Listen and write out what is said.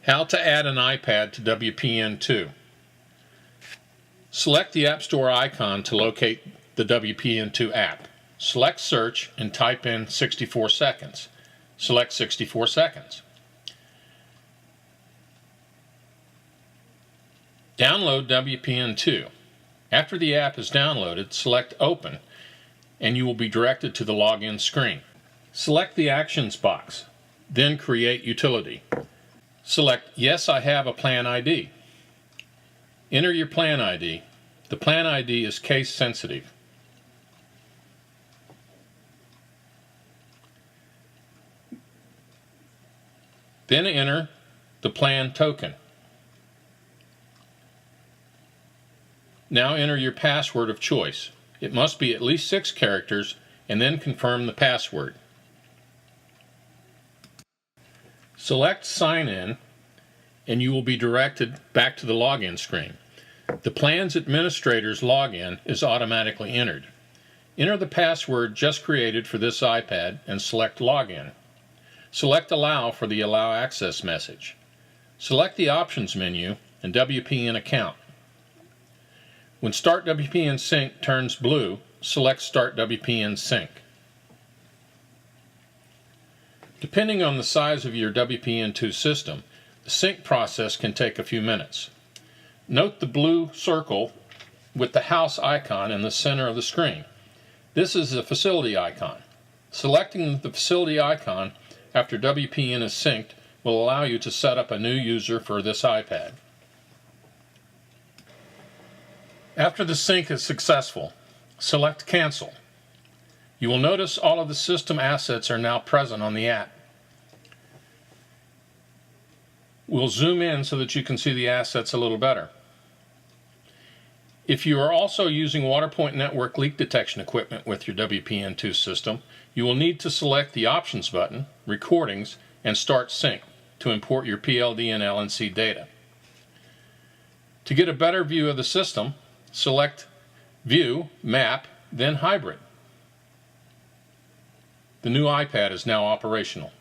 How to add an iPad to WPN2. Select the App Store icon to locate the WPN2 app. Select Search and type in 64 seconds. Select 64 seconds. Download WPN2. After the app is downloaded, select Open and you will be directed to the login screen. Select the Actions box, then Create Utility. Select Yes, I have a plan ID. Enter your plan ID. The plan ID is case sensitive. Then enter the plan token. Now enter your password of choice. It must be at least 6 characters, and then confirm the password. Select Sign In and you will be directed back to the login screen. The plan's administrator's login is automatically entered. Enter the password just created for this iPad and select Login. Select Allow for the Allow Access message. Select the Options menu and WPN Account. When Start WPN Sync turns blue, select Start WPN Sync. Depending on the size of your WPN2 system, the sync process can take a few minutes. Note the blue circle with the house icon in the center of the screen. This is the facility icon. Selecting the facility icon after WPN is synced will allow you to set up a new user for this iPad. After the sync is successful, select Cancel. You will notice all of the system assets are now present on the app. We'll zoom in so that you can see the assets a little better. If you are also using WaterPoint network leak detection equipment with your WPN2 system, you will need to select the Options button, Recordings, and Start Sync to import your PLD and LNC data. To get a better view of the system, select View, Map, then Hybrid. The new iPad is now operational.